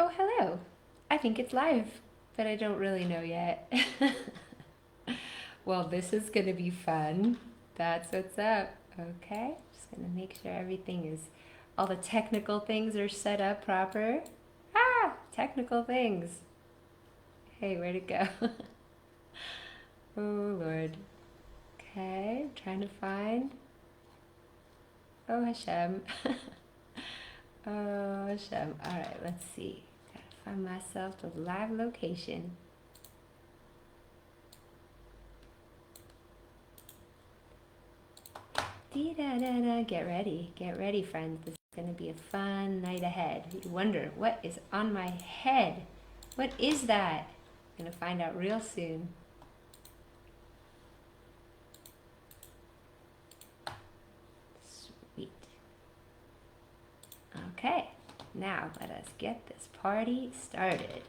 Oh, hello. I think it's live, but I don't really know yet. Well, this is going to be fun. That's what's up. Okay, just going to make sure everything is, all the technical things are set up proper. Ah, technical things. Hey, where'd it go? Oh, Lord. Okay, I'm trying to find. Oh, Hashem. Oh, Hashem. All right, let's see. Gotta find myself the live location. Dee-da-da-da. Get ready, friends. This is going to be a fun night ahead. You wonder, what is on my head? What is that? I'm going to find out real soon. Sweet. Okay, now let us get this party started.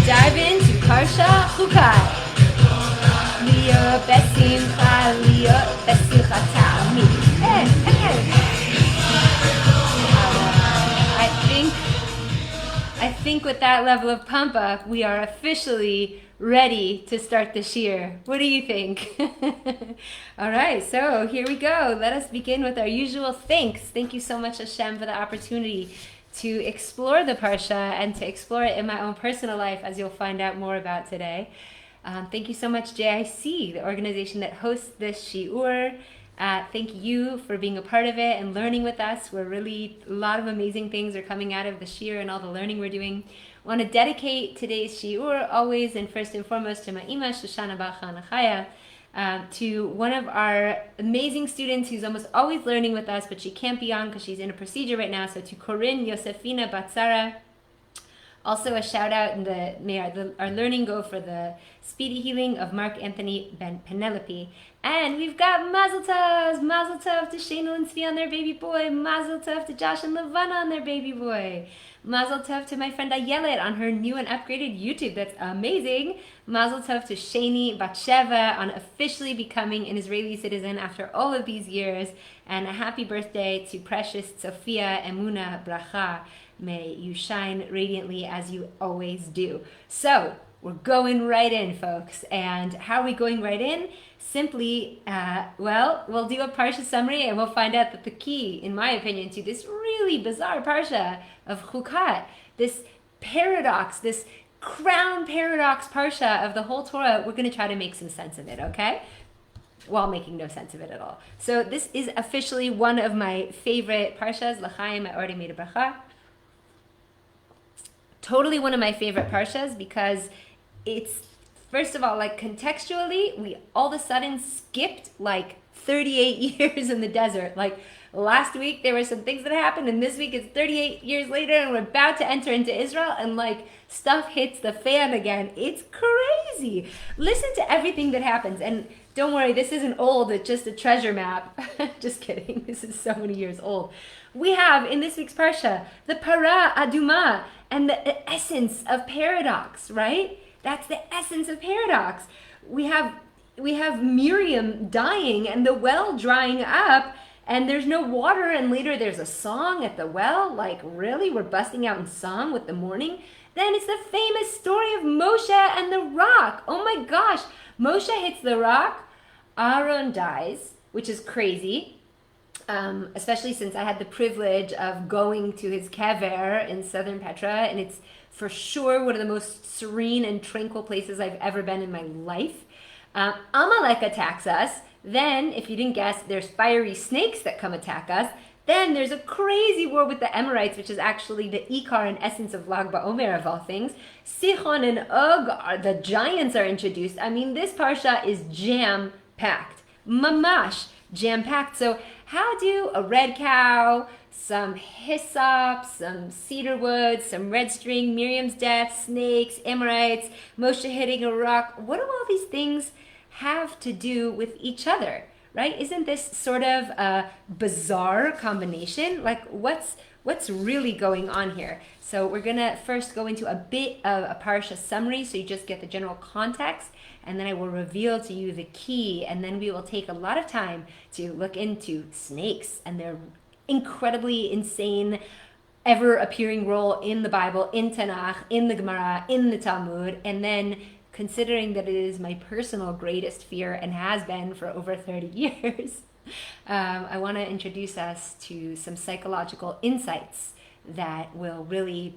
Dive into PARSHAT CHUKAT. I think with that level of pump up, we are officially ready to start the Shiur. What do you think? All right, so here we go. Let us begin with our usual thanks. Thank you so much, Hashem, for the opportunity to explore the parsha and to explore it in my own personal life, as you'll find out more about today. Thank you so much, JIC, the organization that hosts this Shiur. Thank you for being a part of it and learning with us. A lot of amazing things are coming out of the Shiur and all the learning we're doing. I want to dedicate today's Shiur always and first and foremost to my Ima, Shoshana Bacha Nachaya, to one of our amazing students who's almost always learning with us, but she can't be on because she's in a procedure right now. So to Corinne Yosefina Batzara, also a shout out, and may our learning go for the speedy healing of Mark Anthony Ben Penelope. And we've got Mazel Tov to Shana and Svi on their baby boy, Mazel Tov to Josh and Levana on their baby boy, Mazel Tov to my friend Ayelet on her new and upgraded YouTube. That's amazing. Mazel Tov to Shani Batsheva on officially becoming an Israeli citizen after all of these years. And a happy birthday to precious Sophia Emuna Bracha. May you shine radiantly as you always do. So, we're going right in, folks. And how are we going right in? Simply, we'll do a parsha summary and we'll find out that the key, in my opinion, to this really bizarre parsha of Chukat, this paradox, this crown paradox parsha of the whole Torah, we're going to try to make some sense of it, okay? While making no sense of it at all. So this is officially one of my favorite parshas. L'chaim, I already made a bracha. Totally one of my favorite parshas because it's, first of all, like contextually, we all of a sudden skipped like 38 years in the desert. Like last week there were some things that happened, and this week it's 38 years later and we're about to enter into Israel, and like stuff hits the fan again. It's crazy. Listen to everything that happens. And don't worry, this isn't old, it's just a treasure map. Just kidding, this is so many years old. We have in this week's parsha the para aduma and the essence of paradox, right? That's the essence of paradox. We have Miriam dying and the well drying up, and there's no water, and later there's a song at the well. Like, really? We're busting out in song with the morning? Then it's the famous story of Moshe and the rock. Oh my gosh. Moshe hits the rock, Aaron dies, which is crazy, especially since I had the privilege of going to his kever in southern Petra, and it's for sure one of the most serene and tranquil places I've ever been in my life. Amalek attacks us. Then, if you didn't guess, there's fiery snakes that come attack us. Then there's a crazy war with the Amorites, which is actually the Ikar and essence of Lag BaOmer of all things. Sichon and Og, the giants, are introduced. I mean, this parsha is jam-packed. Mamash, jam-packed. So how do a red cow, some hyssop, some cedar wood, some red string, Miriam's death, snakes, Amorites, Moshe hitting a rock, what do all these things have to do with each other? Right? Isn't this sort of a bizarre combination? Like, what's really going on here? So we're gonna first go into a bit of a parsha summary, so you just get the general context, and then I will reveal to you the key, and then we will take a lot of time to look into snakes and their incredibly insane, ever-appearing role in the Bible, in Tanakh, in the Gemara, in the Talmud, and then considering that it is my personal greatest fear and has been for over 30 years, I want to introduce us to some psychological insights that will really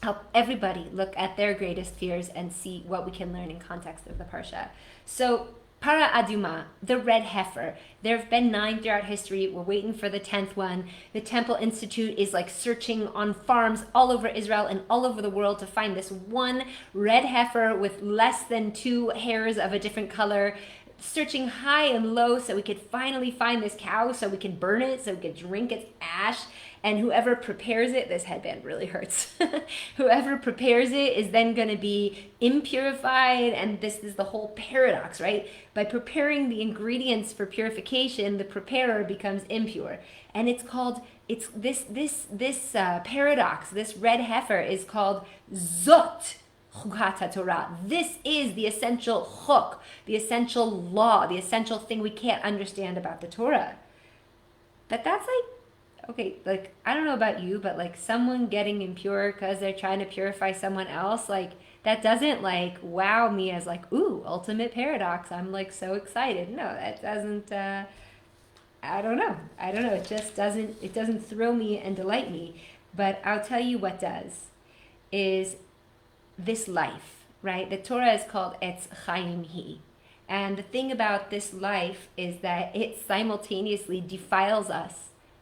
help everybody look at their greatest fears and see what we can learn in context of the parsha. So, para aduma, the red heifer. There have been 9 throughout history. We're waiting for the 10th one. The Temple Institute is like searching on farms all over Israel and all over the world to find this one red heifer with less than 2 hairs of a different color, searching high and low so we could finally find this cow so we can burn it, so we could drink its ash. And whoever prepares it, this headband really hurts. Whoever prepares it is then going to be impurified, and this is the whole paradox, right? By preparing the ingredients for purification, the preparer becomes impure, and this paradox. This red heifer is called Zot Chukat Torah. This is the essential chuk, the essential law, the essential thing we can't understand about the Torah. But that's like, okay, like, I don't know about you, but like someone getting impure because they're trying to purify someone else, like that doesn't like wow me as like, ooh, ultimate paradox. I'm like so excited. No, that doesn't, I don't know. It just doesn't thrill me and delight me. But I'll tell you what does, is this life, right? The Torah is called Etz Chaim Hi. And the thing about this life is that it simultaneously defiles us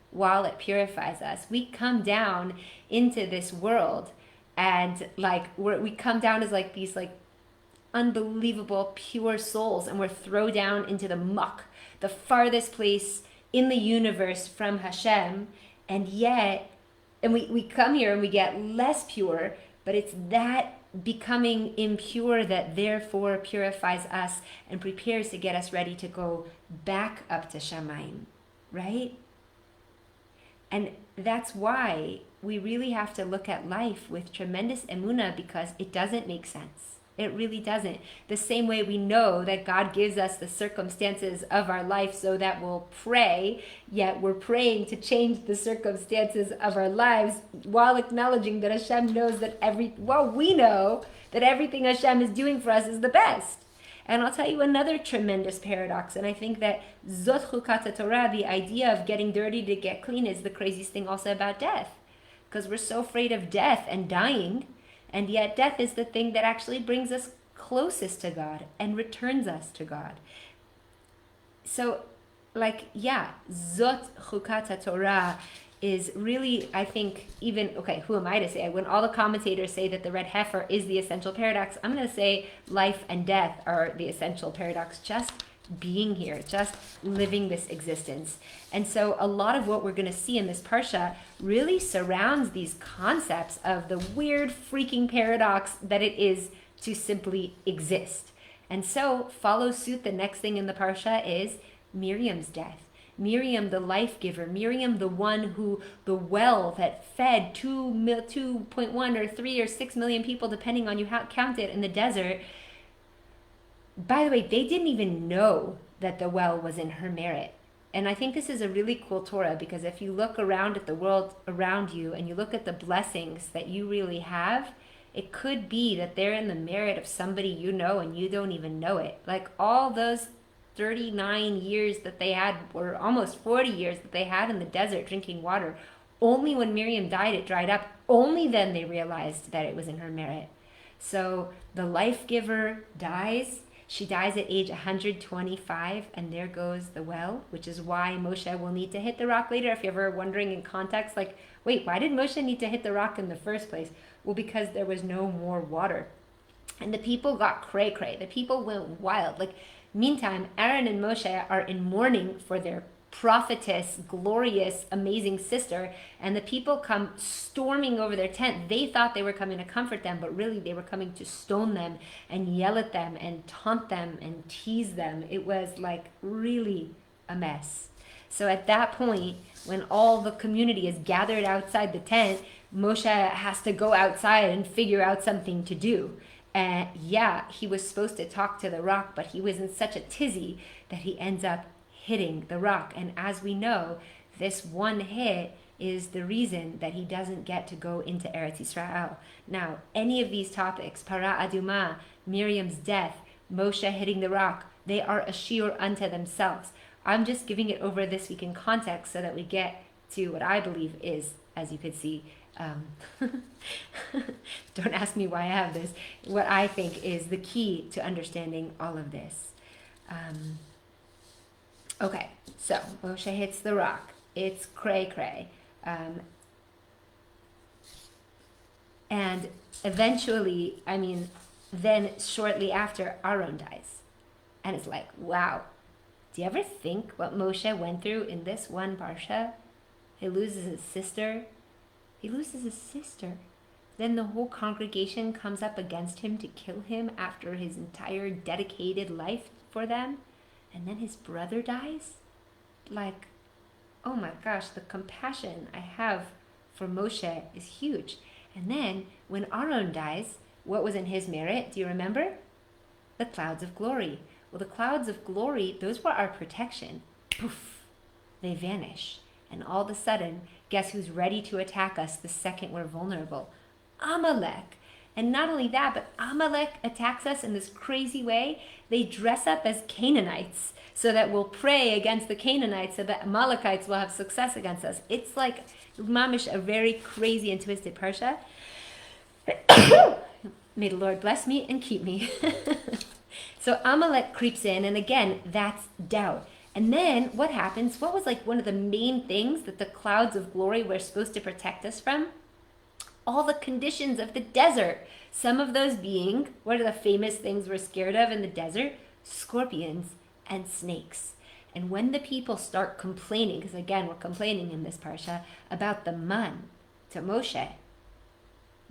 while it purifies us. We come down into this world and like we come down as like these like unbelievable pure souls, and we're thrown down into the muck, the farthest place in the universe from Hashem, and we come here and we get less pure, but it's that becoming impure that therefore purifies us and prepares to get us ready to go back up to Shamayim, right? And that's why we really have to look at life with tremendous emunah, because it doesn't make sense. It really doesn't. The same way we know that God gives us the circumstances of our life so that we'll pray, yet we're praying to change the circumstances of our lives while acknowledging that Hashem knows that we know that everything Hashem is doing for us is the best. And I'll tell you another tremendous paradox, and I think that Zot Chukat Torah, the idea of getting dirty to get clean, is the craziest thing also about death. Because we're so afraid of death and dying, and yet death is the thing that actually brings us closest to God and returns us to God. So, Zot Chukat Torah is really, I think, who am I to say? When all the commentators say that the red heifer is the essential paradox, I'm going to say life and death are the essential paradox. Just being here, just living this existence. And so a lot of what we're going to see in this parsha really surrounds these concepts of the weird freaking paradox that it is to simply exist. And so follow suit, the next thing in the parsha is Miriam's death. Miriam, the life giver, Miriam, the one who, the well that fed 2.1 or 3 or 6 million people, depending on you how count it, in the desert. By the way, they didn't even know that the well was in her merit. And I think this is a really cool Torah, because if you look around at the world around you and you look at the blessings that you really have, it could be that they're in the merit of somebody you know and you don't even know it. Like all those 39 years that they had, or almost 40 years that they had in the desert drinking water, only when Miriam died it dried up. Only then they realized that it was in her merit. So the life giver dies. She dies at age 125, and there goes the well, which is why Moshe will need to hit the rock later. If you're ever wondering in context, like, wait, why did Moshe need to hit the rock in the first place? Well, because there was no more water. And the people got cray-cray. The people went wild. Meantime, Aaron and Moshe are in mourning for their prophetess, glorious, amazing sister, and the people come storming over their tent. They thought they were coming to comfort them, but really they were coming to stone them and yell at them and taunt them and tease them. It was really a mess. So at that point, when all the community is gathered outside the tent, Moshe has to go outside and figure out something to do. And he was supposed to talk to the rock, but he was in such a tizzy that he ends up hitting the rock. And as we know, this one hit is the reason that he doesn't get to go into Eretz Yisrael. Now, any of these topics, Para Aduma, Miriam's death, Moshe hitting the rock, they are a shiur unto themselves. I'm just giving it over this week in context so that we get to what I believe is, as you could see, don't ask me why I have this, what I think is the key to understanding all of this. Okay, so Moshe hits the rock. It's cray-cray. And eventually, then shortly after, Aaron dies. And it's like, wow. Do you ever think what Moshe went through in this one parsha? He loses his sister. Then the whole congregation comes up against him to kill him after his entire dedicated life for them. And then his brother dies? Oh my gosh, the compassion I have for Moshe is huge. And then when Aaron dies, what was in his merit? Do you remember? The clouds of glory. Well, the clouds of glory, those were our protection. Poof, they vanish. And all of a sudden, guess who's ready to attack us the second we're vulnerable? Amalek. And not only that, but Amalek attacks us in this crazy way. They dress up as Canaanites so that we'll pray against the Canaanites so that Amalekites will have success against us. It's mamish, a very crazy and twisted parsha. May the Lord bless me and keep me. So Amalek creeps in, and again, that's doubt. And then what happens? What was one of the main things that the clouds of glory were supposed to protect us from? All the conditions of the desert. Some of those being, what are the famous things we're scared of in the desert? Scorpions and snakes. And when the people start complaining, because again, we're complaining in this parsha, about the man to Moshe,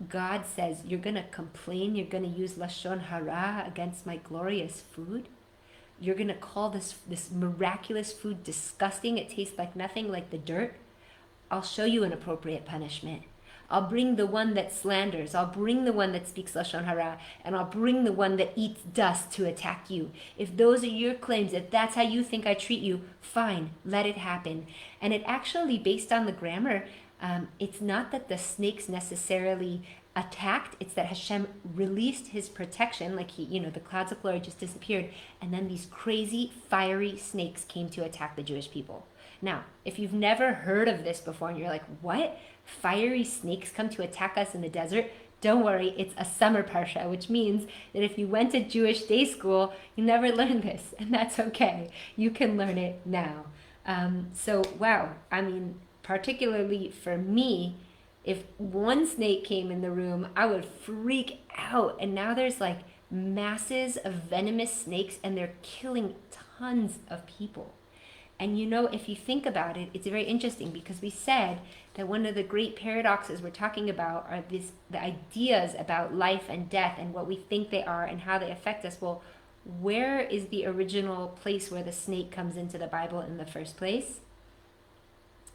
God says, you're going to complain, you're going to use Lashon Hara against my glorious food? You're going to call this miraculous food disgusting? It tastes like nothing, like the dirt? I'll show you an appropriate punishment. I'll bring the one that slanders. I'll bring the one that speaks Lashon Hara. And I'll bring the one that eats dust to attack you. If those are your claims, if that's how you think I treat you, fine, let it happen. And it actually, based on the grammar, it's not that the snakes necessarily attacked, it's that Hashem released his protection, like the clouds of glory just disappeared, and then these crazy fiery snakes came to attack the Jewish people. Now, if you've never heard of this before and you're like, what? Fiery snakes come to attack us in the desert? Don't worry, it's a summer parsha, which means that if you went to Jewish day school, you never learned this, and that's okay. You can learn it now. Wow, particularly for me, if one snake came in the room, I would freak out. And now there's like masses of venomous snakes and they're killing tons of people. And if you think about it, it's very interesting because we said that one of the great paradoxes we're talking about are the ideas about life and death and what we think they are and how they affect us. Well, where is the original place where the snake comes into the Bible in the first place?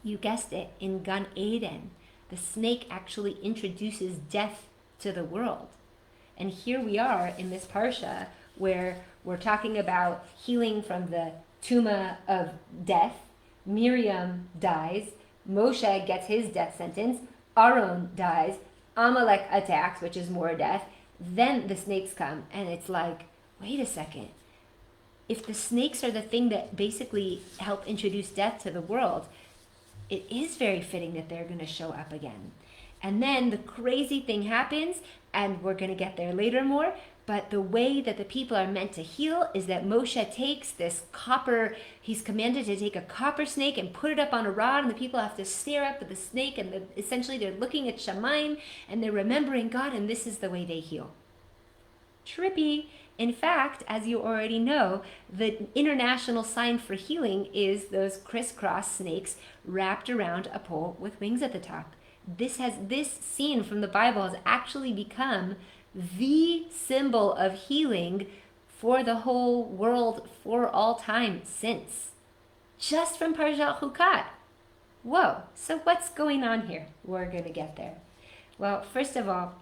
You guessed it, in Gan Eden. The snake actually introduces death to the world. And here we are in this parsha where we're talking about healing from the tumah of death. Miriam dies. Moshe gets his death sentence. Aaron dies. Amalek attacks, which is more death. Then the snakes come, and it's like, wait a second. If the snakes are the thing that basically help introduce death to the world, it is very fitting that they're going to show up again. And then the crazy thing happens, and we're going to get there later more, but the way that the people are meant to heal is that Moshe takes this copper, he's commanded to take a copper snake and put it up on a rod, and the people have to stare up at the snake, and essentially they're looking at Shamayim, and they're remembering God, and this is the way they heal. Trippy. In fact, as you already know, the international sign for healing is those crisscross snakes wrapped around a pole with wings at the top. This scene from the Bible has actually become the symbol of healing for the whole world for all time since. Just from PARSHAT CHUKAT. Whoa, so what's going on here? We're going to get there. Well, first of all,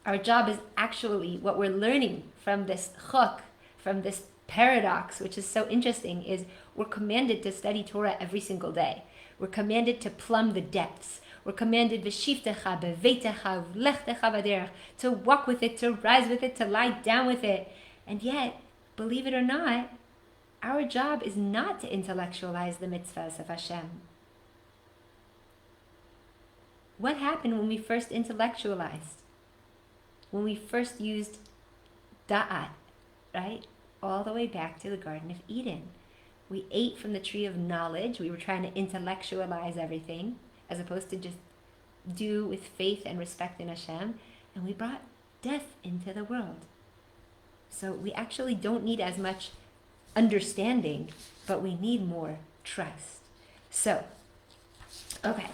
our job is actually what we're learning from this chok, from this paradox, which is so interesting, is we're commanded to study Torah every single day. We're commanded to plumb the depths. We're commanded v'shivtecha beveitecha v'lechtecha b'derech, to walk with it, to rise with it, to lie down with it. And yet, believe it or not, our job is not to intellectualize the mitzvahs of Hashem. What happened when we first intellectualized? When we first used da'at, right? All the way back to the Garden of Eden. We ate from the tree of knowledge. We were trying to intellectualize everything as opposed to just do with faith and respect in Hashem. And we brought death into the world. So we actually don't need as much understanding, but we need more trust. So, okay.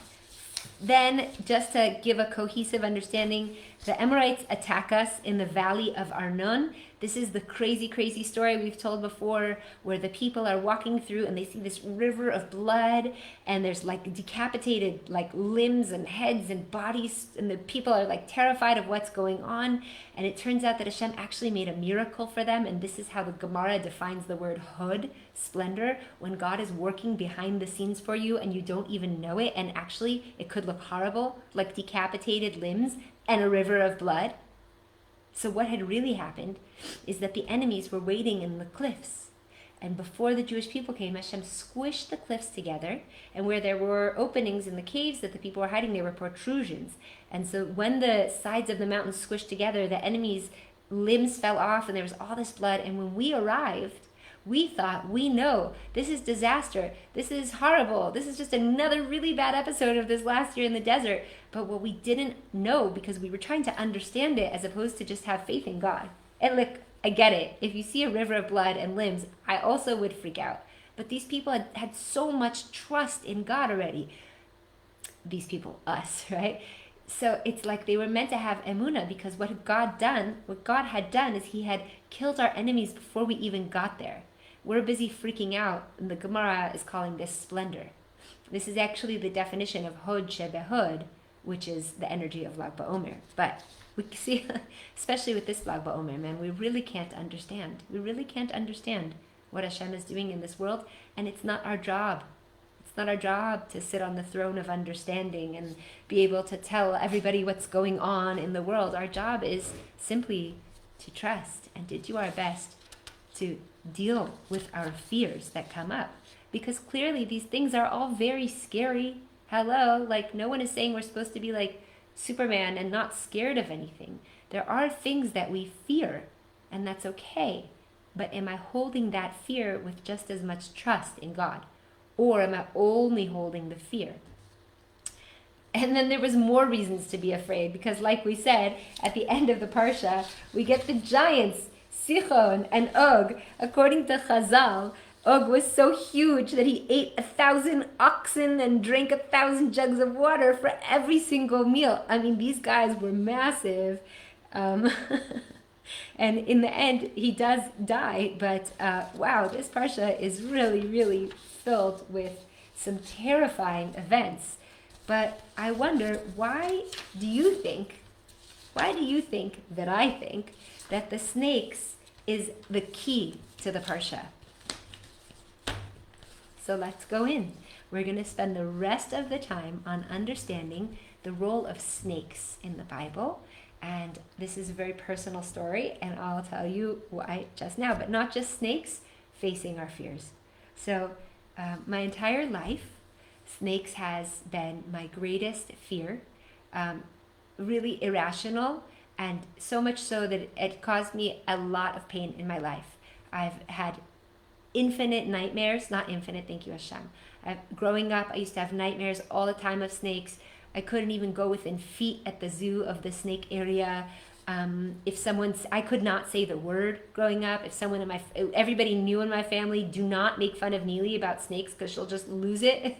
Then, just to give a cohesive understanding, the Amorites attack us in the valley of Arnon. This is the crazy, crazy story we've told before, where the people are walking through and they see this river of blood, and there's like decapitated like limbs and heads and bodies, and the people are like terrified of what's going on. And it turns out that Hashem actually made a miracle for them, and this is how the Gemara defines the word hod, splendor, when God is working behind the scenes for you and you don't even know it, and actually it could look horrible, like decapitated limbs and a river of blood. So what had really happened is that the enemies were waiting in the cliffs. And before the Jewish people came, Hashem squished the cliffs together. And where there were openings in the caves that the people were hiding, there were protrusions. And so when the sides of the mountains squished together, the enemies' limbs fell off and there was all this blood. And when we arrived, we thought, we know, this is disaster. This is horrible. This is just another really bad episode of this last year in the desert. But what we didn't know, because we were trying to understand it as opposed to just have faith in God. And look, I get it. If you see a river of blood and limbs, I also would freak out. But these people had so much trust in God already. These people, us, right? So it's like they were meant to have emunah, because what God had done is he had killed our enemies before we even got there. We're busy freaking out, and the Gemara is calling this splendor. This is actually the definition of hod shebehod, which is the energy of Lag BaOmer. But we see, especially with this Lag BaOmer, man, we really can't understand. We really can't understand what Hashem is doing in this world, and it's not our job. It's not our job to sit on the throne of understanding and be able to tell everybody what's going on in the world. Our job is simply to trust and to do our best to deal with our fears that come up. Because clearly these things are all very scary. Hello, like no one is saying we're supposed to be like Superman and not scared of anything. There are things that we fear, and that's okay. But am I holding that fear with just as much trust in God? Or am I only holding the fear? And then there was more reasons to be afraid, because like we said, at the end of the parsha, we get the giants, Sichon and Og. According to Chazal, Og was so huge that he ate 1,000 oxen and drank 1,000 jugs of water for every single meal. I mean, these guys were massive. And in the end, he does die. But wow, this parsha is really, really filled with some terrifying events. But I wonder, why do you think that I think that the snakes is the key to the parsha? So let's go in. We're going to spend the rest of the time on understanding the role of snakes in the Bible. And this is a very personal story, and I'll tell you why just now. But not just snakes, facing our fears. So my entire life, snakes has been my greatest fear, really irrational, and so much so that it caused me a lot of pain in my life. I've had infinite nightmares, not infinite, thank you Hashem. Growing up, I used to have nightmares all the time of snakes. I couldn't even go within feet at the zoo of the snake area. I could not say the word growing up. If someone everybody knew in my family, do not make fun of Nili about snakes because she'll just lose it,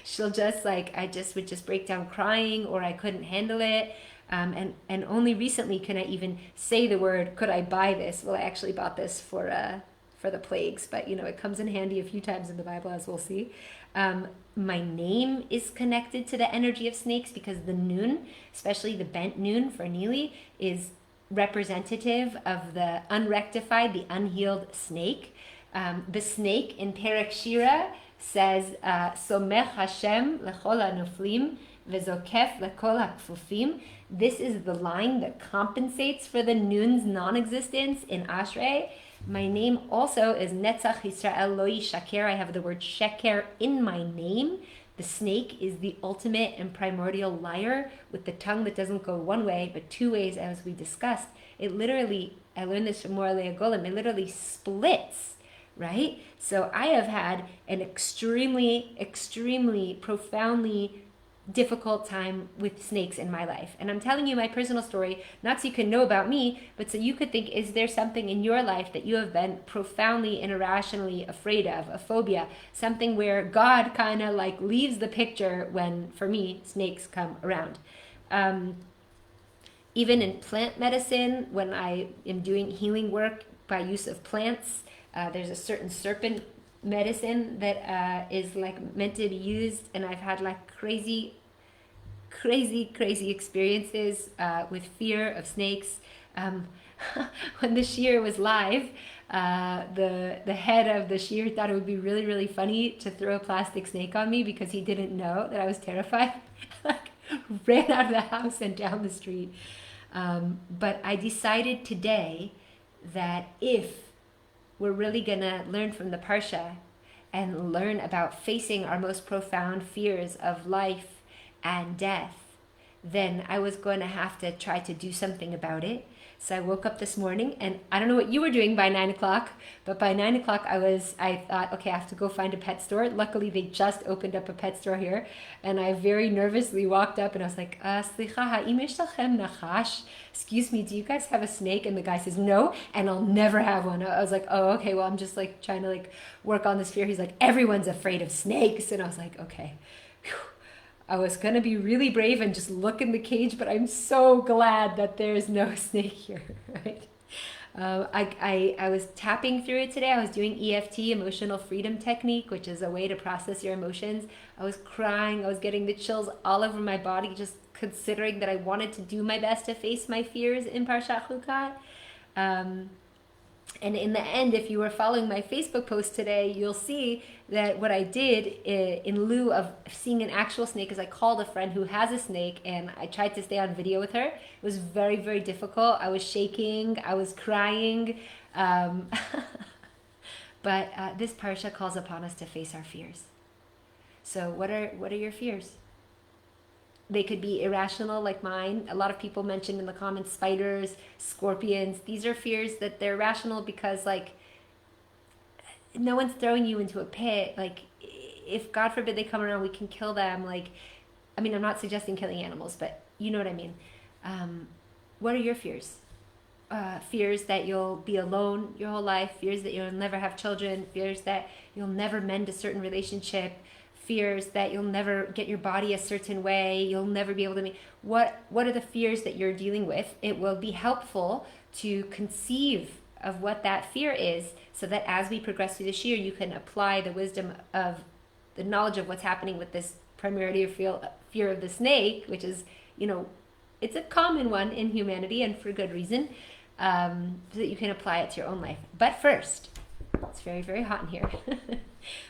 she'll just I would just break down crying, or I couldn't handle it. And only recently can I even say the word, could I buy this? Well, I actually bought this for the plagues, but it comes in handy a few times in the Bible, as we'll see. My name is connected to the energy of snakes because the nun, especially the bent nun for Nili, is representative of the unrectified, the unhealed snake. The snake in Perek Shira says, Somech Hashem lechol hanoflim vezokef lekol hakfufim. This is the line that compensates for the nun's non-existence in Ashrei. My name also is Netzach Yisrael Lo Yishaker. I have the word sheker in my name. The snake is the ultimate and primordial liar with the tongue that doesn't go one way, but two ways, as we discussed. It literally, I learned this from Moralei Golem, it literally splits, right? So I have had an extremely, extremely, profoundly difficult time with snakes in my life. And I'm telling you my personal story, not so you can know about me, but so you could think, is there something in your life that you have been profoundly and irrationally afraid of, a phobia, something where God kind of leaves the picture when, for me, snakes come around. Even in plant medicine, when I am doing healing work by use of plants, there's a certain serpent medicine that is meant to be used, and I've had crazy experiences with fear of snakes. When the Shiur was live, the head of the Shiur thought it would be really, really funny to throw a plastic snake on me because he didn't know that I was terrified. Ran out of the house and down the street. But I decided today that if we're really gonna learn from the parsha and learn about facing our most profound fears of life and death, then I was going to have to try to do something about it. So I woke up this morning, and I don't know what you were doing by 9 o'clock, but by 9 o'clock I thought, okay, I have to go find a pet store. Luckily, they just opened up a pet store here, and I very nervously walked up, and I was like, Slicha, ha'im yesh lachem nachash? Excuse me, do you guys have a snake? And the guy says, no, and I'll never have one. I was like, oh, okay, well, I'm just trying to work on this fear. He's like, everyone's afraid of snakes. And I was like, okay. Whew. I was going to be really brave and just look in the cage, but I'm so glad that there's no snake here, right? I was tapping through it today. I was doing EFT, emotional freedom technique, which is a way to process your emotions. I was crying. I was getting the chills all over my body, just considering that I wanted to do my best to face my fears in PARSHAT CHUKAT. And in the end, if you were following my Facebook post today, you'll see that what I did in lieu of seeing an actual snake is I called a friend who has a snake and I tried to stay on video with her. It was very, very difficult. I was shaking, I was crying. But this parsha calls upon us to face our fears. So what are your fears? They could be irrational like mine. A lot of people mentioned in the comments spiders, scorpions. These are fears that they're rational because like no one's throwing you into a pit. Like if God forbid they come around, we can kill them. Like, I mean, I'm not suggesting killing animals, but you know what I mean. What are your fears? Fears that you'll be alone your whole life, fears that you'll never have children, fears that you'll never mend a certain relationship, fears that you'll never get your body a certain way, you'll never be able to make. What are the fears that you're dealing with? It will be helpful to conceive of what that fear is so that as we progress through this year, you can apply the wisdom of the knowledge of what's happening with this primordial fear of the snake, which is, it's a common one in humanity and for good reason, so that you can apply it to your own life. But first, it's very, very hot in here.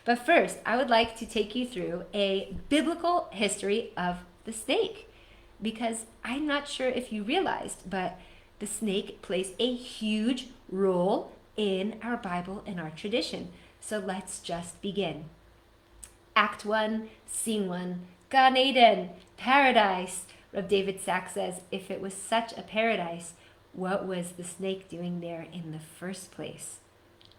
But first, I would like to take you through a biblical history of the snake, because I'm not sure if you realized, but the snake plays a huge role in our Bible and our tradition. So let's just begin. Act 1, Scene 1, Gan Eden, paradise. Rav David Sack says, if it was such a paradise, what was the snake doing there in the first place?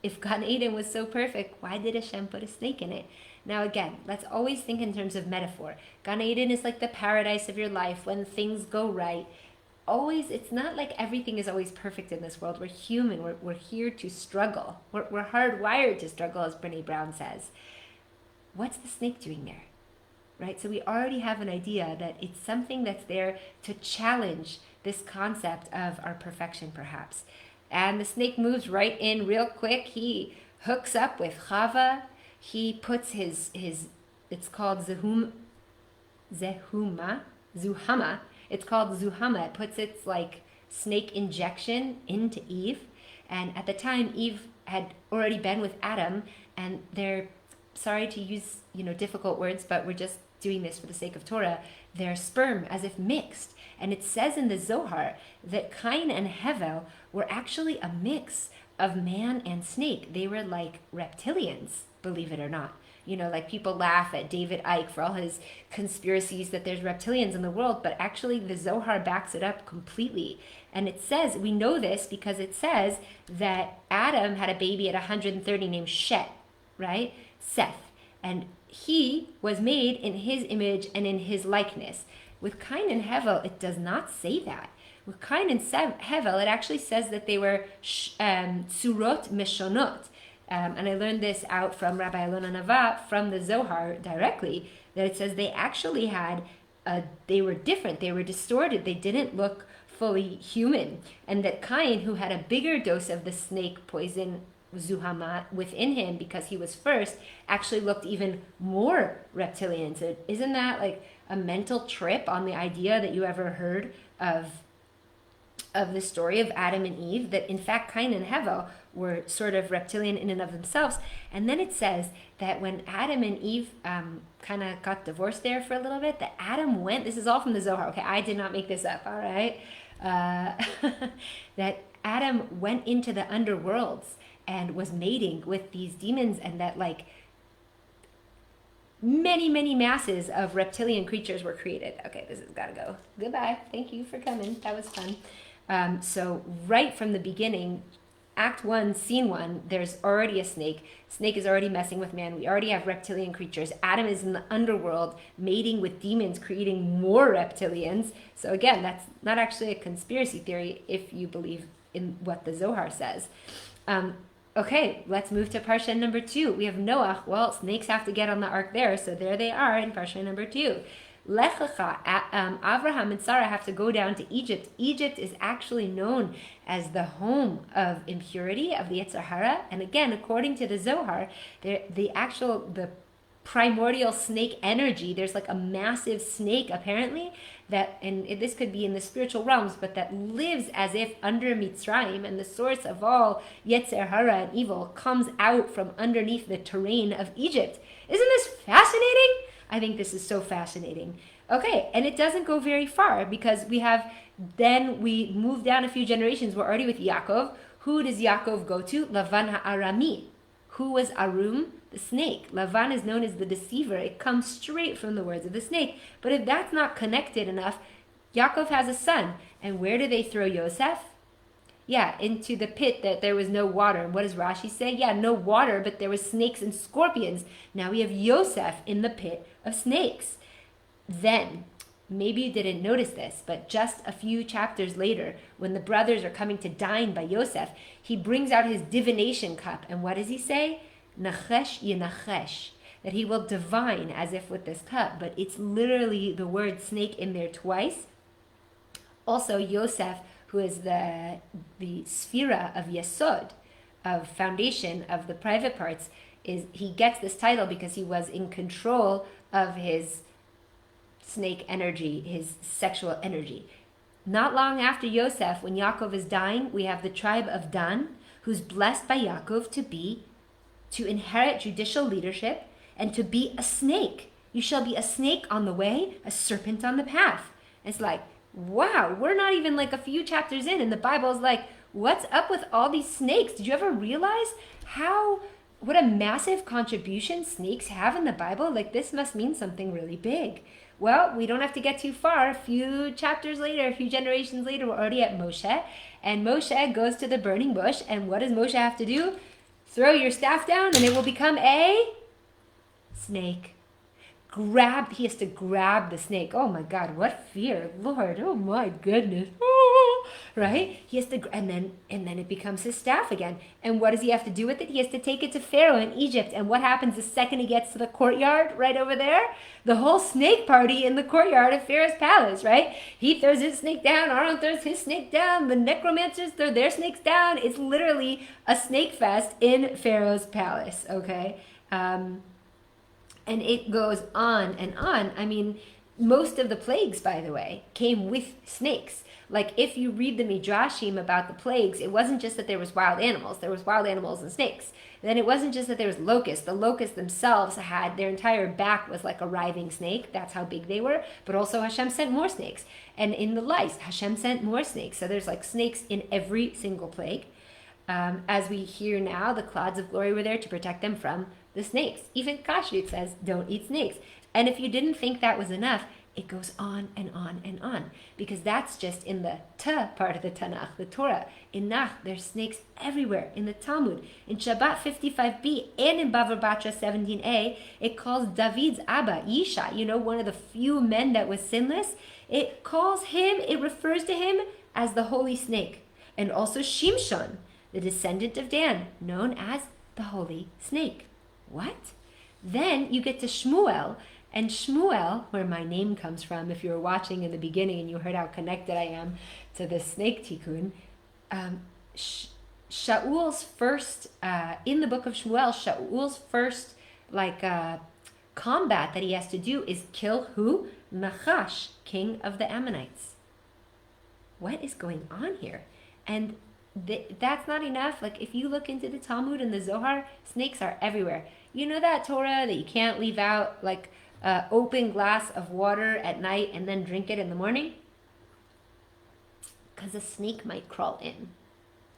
If Gan Eden was so perfect, why did Hashem put a snake in it? Now again, let's always think in terms of metaphor. Gan Eden is like the paradise of your life when things go right. Always, it's not like everything is always perfect in this world. We're human. We're here to struggle. We're hardwired to struggle, as Brené Brown says. What's the snake doing there? Right? So we already have an idea that it's something that's there to challenge this concept of our perfection, perhaps. And the snake moves right in real quick. He hooks up with Chava. He puts his it's called Zuhama. It's called Zuhama. It puts its like snake injection into Eve. And at the time, Eve had already been with Adam, and they're, sorry to use, difficult words, but we're just doing this for the sake of Torah, their sperm as if mixed. And it says in the Zohar that Cain and Hevel were actually a mix of man and snake. They were like reptilians, believe it or not. Like people laugh at David Icke for all his conspiracies that there's reptilians in the world, but actually the Zohar backs it up completely. And it says, we know this because it says that Adam had a baby at 130 named Shet, right? Seth. And he was made in his image and in his likeness. With Cain and Hevel, it does not say that. With Cain and Hevel, it actually says that they were surot meshonot. And I learned this out from Rabbi Elona Nava from the Zohar directly, that it says they actually had, they were different, they were distorted, they didn't look fully human. And that Cain, who had a bigger dose of the snake poison, Zuhama, within him because he was first, actually looked even more reptilian. So isn't that like a mental trip on the idea that you ever heard of the story of Adam and Eve, that in fact Cain and Hevel were sort of reptilian in and of themselves? And then it says that when Adam and Eve kind of got divorced there for a little bit, that Adam went, this is all from the Zohar, okay, I did not make this up, all right, that Adam went into the underworlds and was mating with these demons, and that like many, many masses of reptilian creatures were created. Okay, this has got to go. Goodbye. Thank you for coming. That was fun. So right from the beginning, Act 1, Scene 1, there's already a snake. Snake is already messing with man. We already have reptilian creatures. Adam is in the underworld mating with demons, creating more reptilians. So again, that's not actually a conspiracy theory if you believe in what the Zohar says. Okay, let's move to Parsha number 2. We have Noah. Well, snakes have to get on the ark there, so there they are in Parsha number 2. Lech Lecha, Avraham and Sarah have to go down to Egypt. Egypt is actually known as the home of impurity, of the Yetzer Hara. And again, according to the Zohar, the primordial snake energy. There's like a massive snake apparently that, and this could be in the spiritual realms, but that lives as if under Mitzrayim, and the source of all Yetzer Hara and evil comes out from underneath the terrain of Egypt. Isn't this fascinating? I think this is so fascinating. Okay, and it doesn't go very far, because we move down a few generations. We're already with Yaakov. Who does Yaakov go to? Lavan ha'arami. Who was Arum? The snake. Lavan is known as the deceiver. It comes straight from the words of the snake. But if that's not connected enough, Yaakov has a son. And where do they throw Yosef? Yeah, into the pit that there was no water. And what does Rashi say? Yeah, no water, but there was snakes and scorpions. Now we have Yosef in the pit of snakes. Then, maybe you didn't notice this, but just a few chapters later, when the brothers are coming to dine by Yosef, he brings out his divination cup. And what does he say? Nachesh yenachesh. That he will divine as if with this cup. But it's literally the word snake in there twice. Also, Yosef, who is the sphira of Yesod, of foundation of the private parts, he gets this title because he was in control of his snake energy, his sexual energy. Not long after Yosef, when Yaakov is dying, we have the tribe of Dan, who's blessed by Yaakov to inherit judicial leadership and to be a snake. You shall be a snake on the way, a serpent on the path. It's like, wow, we're not even like a few chapters in, and the Bible is like, what's up with all these snakes? Did you ever realize what a massive contribution snakes have in the Bible? Like, this must mean something really big. Well, we don't have to get too far. A few chapters later, a few generations later, we're already at Moshe. And Moshe goes to the burning bush. And what does Moshe have to do? Throw your staff down and it will become a snake. He has to grab the snake. Oh my God, what fear. Lord, oh my goodness. Oh, right? He has to, and then it becomes his staff again. And what does he have to do with it? He has to take it to Pharaoh in Egypt. And what happens the second he gets to the courtyard right over there? The whole snake party in the courtyard of Pharaoh's palace, right? He throws his snake down, Aaron throws his snake down, the necromancers throw their snakes down. It's literally a snake fest in Pharaoh's palace, okay? And it goes on and on. I mean, most of the plagues, by the way, came with snakes. Like, if you read the Midrashim about the plagues, it wasn't just that there was wild animals. There was wild animals and snakes. Then it wasn't just that there was locusts. The locusts themselves had, their entire back was like a writhing snake. That's how big they were. But also Hashem sent more snakes. And in the lice, Hashem sent more snakes. So there's like snakes in every single plague. As we hear now, the clouds of glory were there to protect them from the snakes. Even Kashrut says, don't eat snakes. And if you didn't think that was enough, it goes on and on and on. Because that's just in the part of the Tanakh, the Torah. In Nach, there's snakes everywhere. In the Talmud, in Shabbat 55b, and in Bava Batra 17a, it calls David's Abba, Yisha, one of the few men that was sinless. It refers to him as the holy snake. And also Shimshon, the descendant of Dan, known as the holy snake. What? Then you get to Shmuel, and Shmuel, where my name comes from, if you were watching in the beginning and you heard how connected I am to the snake tikkun, Shaul's first, in the book of Shmuel, Shaul's first combat that he has to do is kill who? Nachash, king of the Ammonites. What is going on here? And that's not enough. Like, if you look into the Talmud and the Zohar, snakes are everywhere. You know that Torah that you can't leave out like an open glass of water at night and then drink it in the morning? Because a snake might crawl in.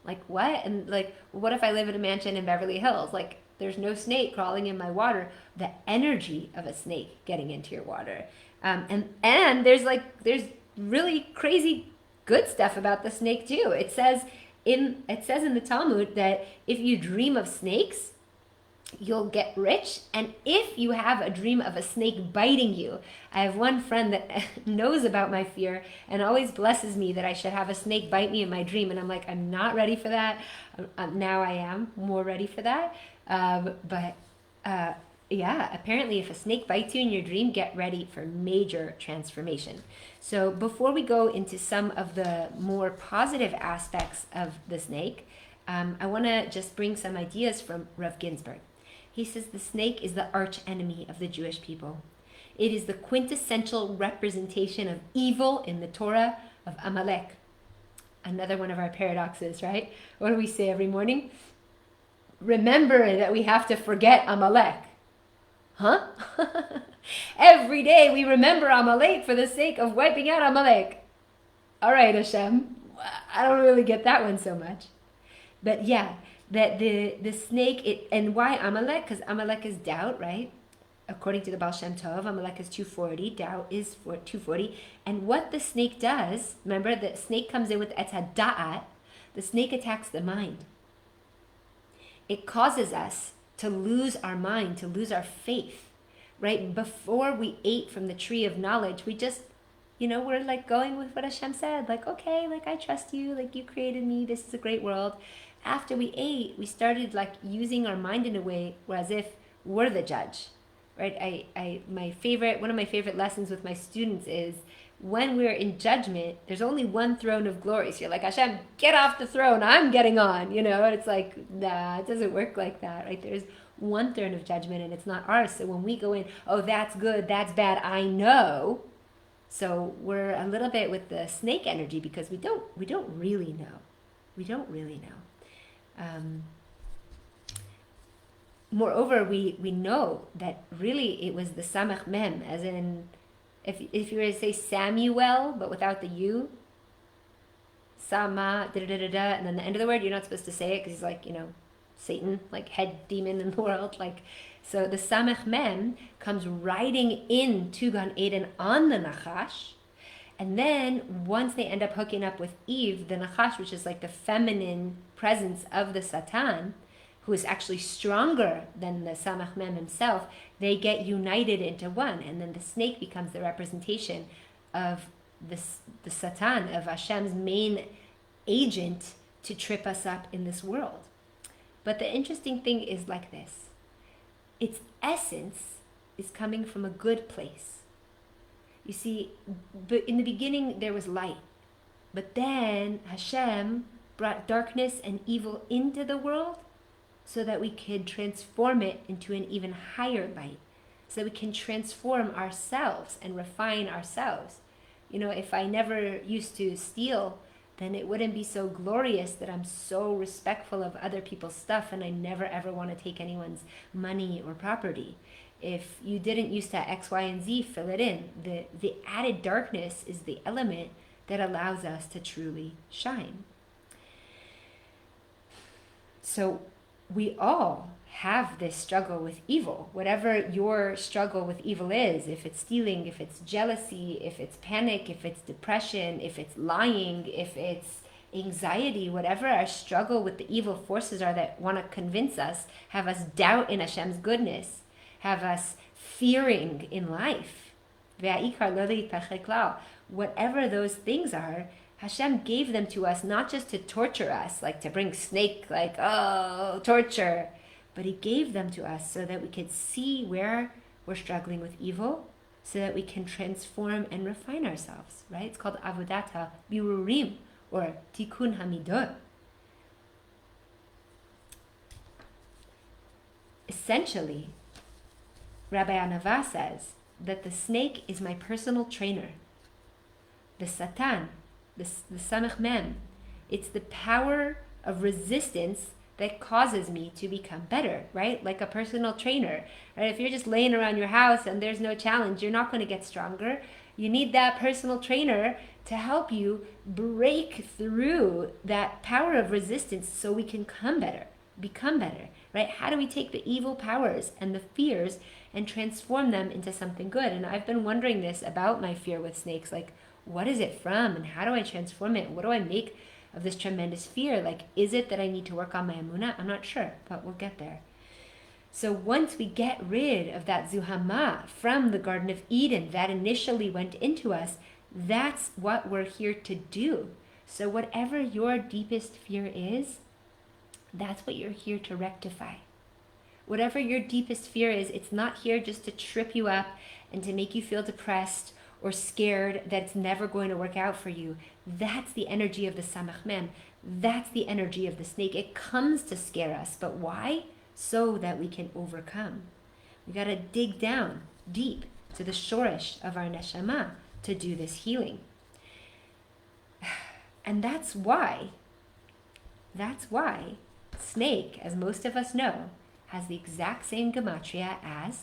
Like, what? And like, what if I live in a mansion in Beverly Hills? Like, there's no snake crawling in my water. The energy of a snake getting into your water. And there's really crazy good stuff about the snake too. It says in the Talmud that if you dream of snakes, you'll get rich. And if you have a dream of a snake biting you, I have one friend that knows about my fear and always blesses me that I should have a snake bite me in my dream. And I'm like, I'm not ready for that. Now I am more ready for that. Yeah, apparently if a snake bites you in your dream, get ready for major transformation. So before we go into some of the more positive aspects of the snake, I want to just bring some ideas from Rav Ginsburg. He says the snake is the arch enemy of the Jewish people. It is the quintessential representation of evil in the Torah, of Amalek. Another one of our paradoxes, right? What do we say every morning? Remember that we have to forget Amalek. Huh? Every day we remember Amalek for the sake of wiping out Amalek. All right, Hashem. I don't really get that one so much. But yeah, that the snake, and why Amalek? Because Amalek is doubt, right? According to the Baal Shem Tov, Amalek is 240, doubt is 240. And what the snake does, remember, the snake comes in with Etz HaDa'at, the snake attacks the mind. It causes us to lose our mind, to lose our faith, right? Before we ate from the tree of knowledge, we just, we're like going with what Hashem said, like, okay, like I trust you, like you created me, this is a great world. After we ate, we started like using our mind in a way where as if we're the judge, right? One of my favorite lessons with my students is when we're in judgment, there's only one throne of glory. So you're like, Hashem, get off the throne, I'm getting on, and it's like, nah, it doesn't work like that, right? There's one throne of judgment and it's not ours. So when we go in, oh, that's good, that's bad, I know. So we're a little bit with the snake energy because we don't really know. We don't really know. Moreover, we know that really it was the Samach Mem, as in, if you were to say Samuel, but without the U, Sama, da-da-da-da-da, and then the end of the word, you're not supposed to say it because he's like, Satan, like head demon in the world. So the Samach Mem comes riding into Gan Eden on the Nachash, and then once they end up hooking up with Eve, the Nachash, which is like the feminine presence of the Satan, who is actually stronger than the Samach Mem himself, they get united into one. And then the snake becomes the representation of the Satan, of Hashem's main agent to trip us up in this world. But the interesting thing is like this. Its essence is coming from a good place. You see, but in the beginning there was light. But then Hashem brought darkness and evil into the world so that we could transform it into an even higher light, so that we can transform ourselves and refine ourselves. If I never used to steal, then it wouldn't be so glorious that I'm so respectful of other people's stuff and I never ever want to take anyone's money or property. If you didn't used to X, Y, and Z, fill it in. The added darkness is the element that allows us to truly shine. So we all have this struggle with evil. Whatever your struggle with evil is, if it's stealing, if it's jealousy, if it's panic, if it's depression, if it's lying, if it's anxiety, whatever our struggle with the evil forces are that want to convince us, have us doubt in Hashem's goodness, have us fearing in life. Whatever those things are, Hashem gave them to us not just to torture us, like to bring snake, like, oh, torture, but He gave them to us so that we could see where we're struggling with evil, so that we can transform and refine ourselves, right? It's called Avodat Birurim, or Tikkun Hamidot. Essentially, Rabbi Anava says that the snake is my personal trainer. The Satan, the Samach Mem, it's the power of resistance that causes me to become better, right? Like a personal trainer, right? If you're just laying around your house and there's no challenge, you're not going to get stronger. You need that personal trainer to help you break through that power of resistance so we can become better, right? How do we take the evil powers and the fears and transform them into something good? And I've been wondering this about my fear with snakes, like, what is it from and how do I transform it? What do I make of this tremendous fear? Like, is it that I need to work on my emunah? I'm not sure, but we'll get there. So once we get rid of that zuhama from the Garden of Eden that initially went into us, that's what we're here to do. So whatever your deepest fear is, that's what you're here to rectify. Whatever your deepest fear is, it's not here just to trip you up and to make you feel depressed or scared that it's never going to work out for you. That's the energy of the Samach Mem. That's the energy of the snake. It comes to scare us. But why? so that we can overcome. We got to dig down deep to the shorish of our neshama to do this healing. And that's why snake, as most of us know, has the exact same gematria as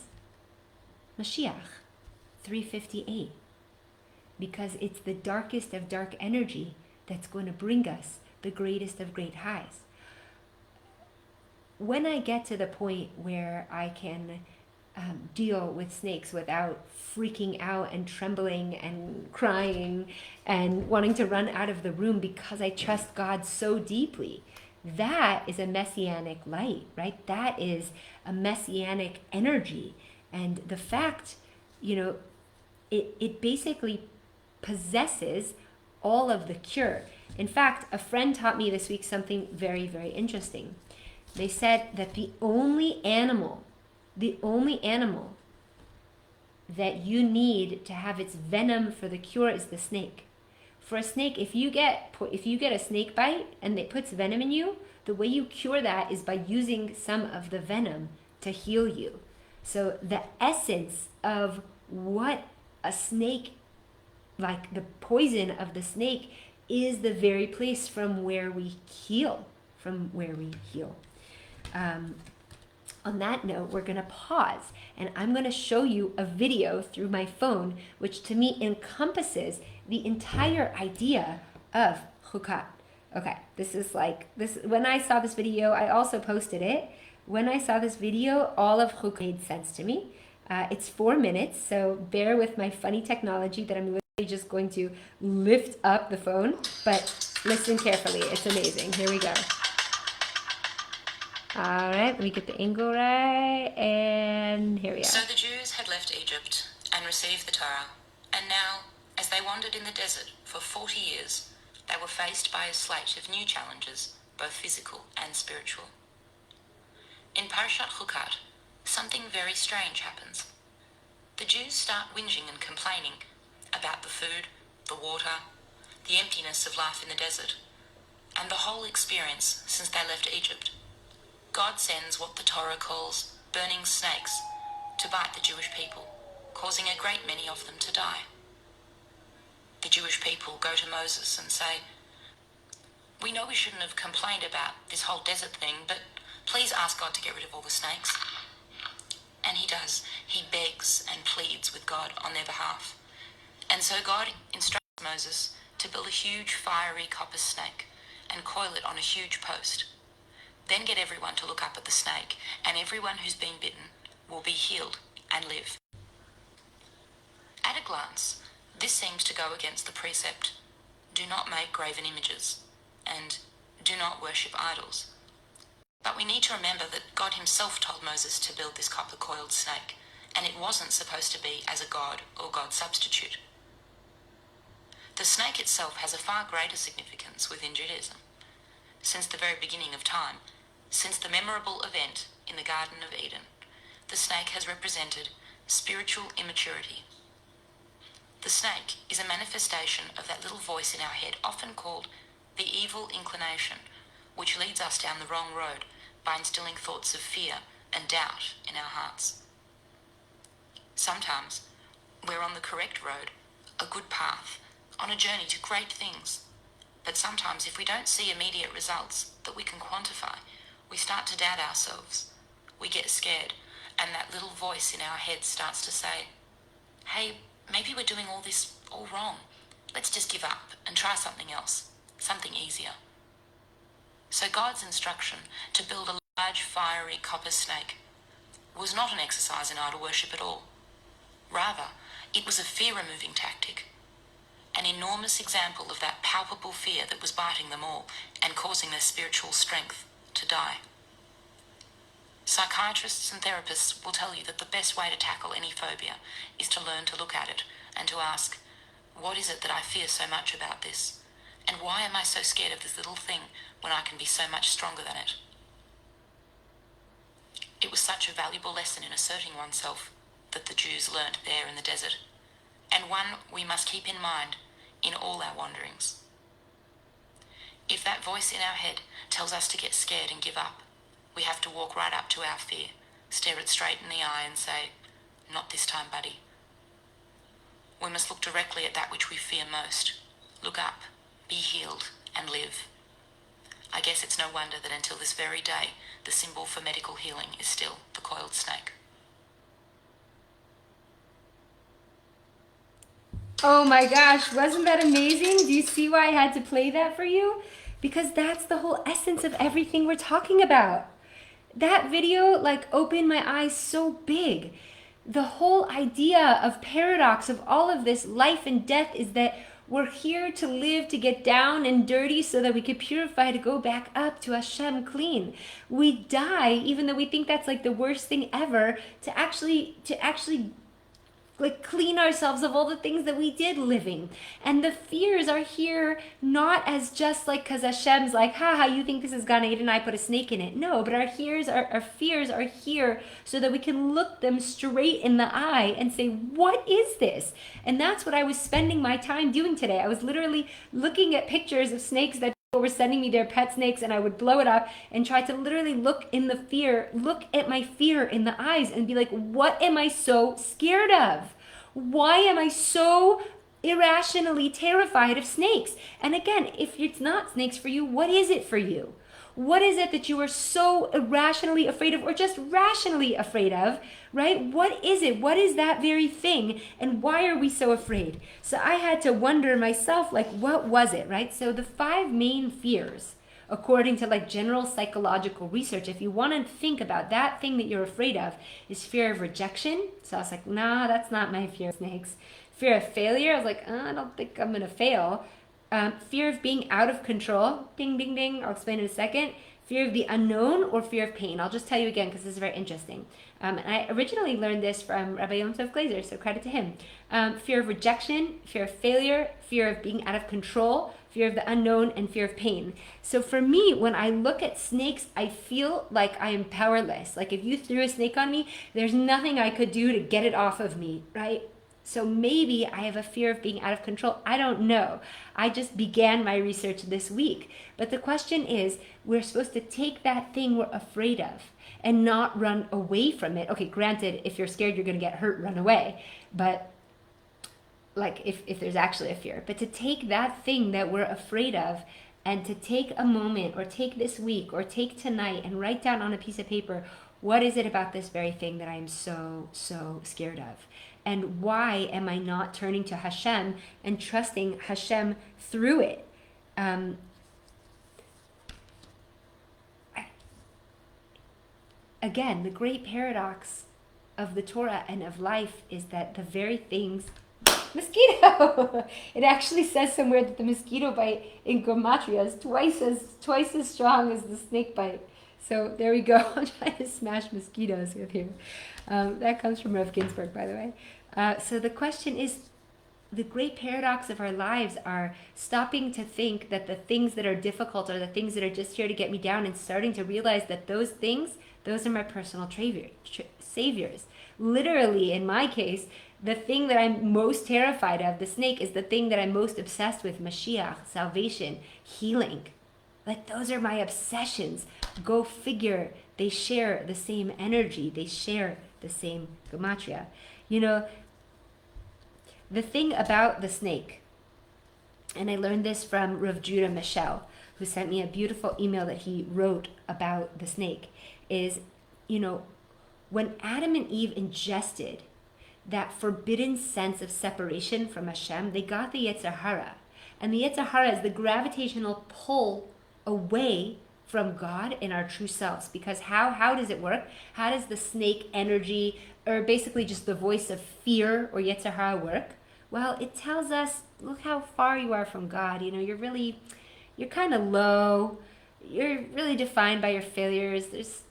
Mashiach, 358. Because it's the darkest of dark energy that's going to bring us the greatest of great highs. When I get to the point where I can deal with snakes without freaking out and trembling and crying and wanting to run out of the room because I trust God so deeply, that is a messianic light, right? That is a messianic energy. And the fact, it basically possesses all of the cure. In fact, a friend taught me this week something very, very interesting. They said that the only animal that you need to have its venom for the cure is the snake. For a snake, if you get a snake bite and it puts venom in you, the way you cure that is by using some of the venom to heal you. So the essence of what a snake, like the poison of the snake, is the very place from where we heal. On that note, we're going to pause, and I'm going to show you a video through my phone, which to me encompasses the entire idea of chukat. Okay, this is like this. When I saw this video, I also posted it. When I saw this video, all of chukat made sense to me. It's 4 minutes, so bear with my funny technology that I'm literally just going to lift up the phone, but listen carefully. It's amazing. Here we go. All right, let me get the angle right, and here we are. So the Jews had left Egypt and received the Torah, and now, as they wandered in the desert for 40 years, they were faced by a slate of new challenges, both physical and spiritual. In PARSHAT CHUKAT, something very strange happens. The Jews start whinging and complaining about the food, the water, the emptiness of life in the desert, and the whole experience since they left Egypt. God sends what the Torah calls burning snakes to bite the Jewish people, causing a great many of them to die. The Jewish people go to Moses and say, "We know we shouldn't have complained about this whole desert thing, but please ask God to get rid of all the snakes." And he does. He begs and pleads with God on their behalf. And so God instructs Moses to build a huge fiery copper snake and coil it on a huge post. Then get everyone to look up at the snake, and everyone who's been bitten will be healed and live. At a glance, this seems to go against the precept, "Do not make graven images," and "Do not worship idols." But we need to remember that God himself told Moses to build this copper-coiled snake, and it wasn't supposed to be as a god or god substitute. The snake itself has a far greater significance within Judaism. Since the very beginning of time, since the memorable event in the Garden of Eden, the snake has represented spiritual immaturity. The snake is a manifestation of that little voice in our head, often called the evil inclination, which leads us down the wrong road by instilling thoughts of fear and doubt in our hearts. Sometimes we're on the correct road, a good path, on a journey to great things. But sometimes if we don't see immediate results that we can quantify, we start to doubt ourselves. We get scared, and that little voice in our head starts to say, "Hey, maybe we're doing all this all wrong. Let's just give up and try something else, something easier." So God's instruction to build a large fiery copper snake was not an exercise in idol worship at all. Rather, it was a fear-removing tactic, an enormous example of that palpable fear that was biting them all and causing their spiritual strength to die. Psychiatrists and therapists will tell you that the best way to tackle any phobia is to learn to look at it and to ask, what is it that I fear so much about this? And why am I so scared of this little thing when I can be so much stronger than it? It was such a valuable lesson in asserting oneself that the Jews learnt there in the desert, and one we must keep in mind in all our wanderings. If that voice in our head tells us to get scared and give up, We have to walk right up to our fear, stare it straight in the eye and say, "Not this time, buddy." We must look directly at that which we fear most. Look up, be healed, and live. I guess it's no wonder that until this very day, the symbol for medical healing is still the coiled snake. Oh my gosh, wasn't that amazing? Do you see why I had to play that for you? Because that's the whole essence of everything we're talking about. That video opened my eyes so big. The whole idea of paradox of all of this life and death is that we're here to live, to get down and dirty so that we could purify, to go back up to Hashem clean. We die, even though we think that's the worst thing ever, to actually clean ourselves of all the things that we did living. And the fears are here not as just because Hashem's haha, you think this is Gan Eden, I put a snake in it. No, but our fears are here so that we can look them straight in the eye and say, what is this? And that's what I was spending my time doing today. I was literally looking at pictures of snakes that people were sending me, their pet snakes, and I would blow it up and try to literally look at my fear in the eyes and be like, what am I so scared of? Why am I so irrationally terrified of snakes? And again, if it's not snakes for you, what is it for you? What is it that you are so irrationally afraid of, or just rationally afraid of, right? What is it? What is that very thing? And why are we so afraid? So I had to wonder myself, what was it, right? So the 5 main fears, according to general psychological research, if you want to think about that thing that you're afraid of, is fear of rejection. So I was like, nah, that's not my fear of snakes. Fear of failure. I was like, I don't think I'm going to fail. Fear of being out of control. Ding, ding, ding. I'll explain in a second. Fear of the unknown, or fear of pain. I'll just tell you again because this is very interesting. And I originally learned this from Rabbi Yom Tov Glazer, so credit to him. Fear of rejection, fear of failure, fear of being out of control, fear of the unknown, and fear of pain. So for me, when I look at snakes, I feel like I am powerless. If you threw a snake on me, there's nothing I could do to get it off of me, right? So maybe I have a fear of being out of control. I don't know. I just began my research this week. But the question is, we're supposed to take that thing we're afraid of and not run away from it. Okay, granted, if you're scared you're going to get hurt, run away. But if there's actually a fear. But to take that thing that we're afraid of and to take a moment, or take this week, or take tonight and write down on a piece of paper, what is it about this very thing that I am so scared of? And why am I not turning to Hashem and trusting Hashem through it? Again, the great paradox of the Torah and of life is that the very things... Mosquito! It actually says somewhere that the mosquito bite in gematria is twice as strong as the snake bite. So there we go. I'm trying to smash mosquitoes with here. That comes from Rev Ginsburg, by the way. So the question is, the great paradox of our lives are stopping to think that the things that are difficult are the things that are just here to get me down, and starting to realize that those things, those are my personal saviors. Literally, in my case, the thing that I'm most terrified of, the snake, is the thing that I'm most obsessed with, Mashiach, salvation, healing. Those are my obsessions. Go figure. They share the same energy. They share the same gematria. The thing about the snake, and I learned this from Rav Judah Michel, who sent me a beautiful email that he wrote about the snake, is, when Adam and Eve ingested that forbidden sense of separation from Hashem, they got the Yetzer Hara. And the Yetzer Hara is the gravitational pull away from God and our true selves. Because how does it work? How does the snake energy, or basically just the voice of fear or Yetzer Hara, work? Well, it tells us, look how far you are from God. You're kind of low. You're really defined by your failures. There's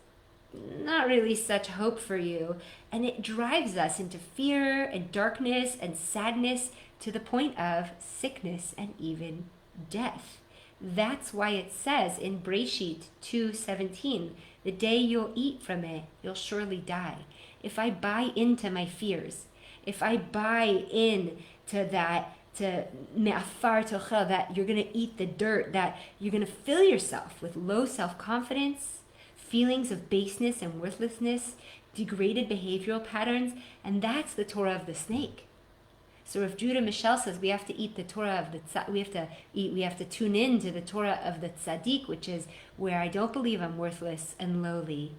not really such hope for you. And it drives us into fear and darkness and sadness to the point of sickness and even death. That's why it says in Breshit 2:17, the day you'll eat from it, you'll surely die. If I buy into my fears, if I buy in to that, to me'afar tochel, that you're going to eat the dirt, that you're going to fill yourself with low self-confidence, feelings of baseness and worthlessness, degraded behavioral patterns, and that's the Torah of the snake. So if Judah Michelle says we have to eat the Torah of the we have to tune in to the Torah of the tzaddik, which is where I don't believe I'm worthless and lowly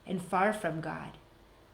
and far from God,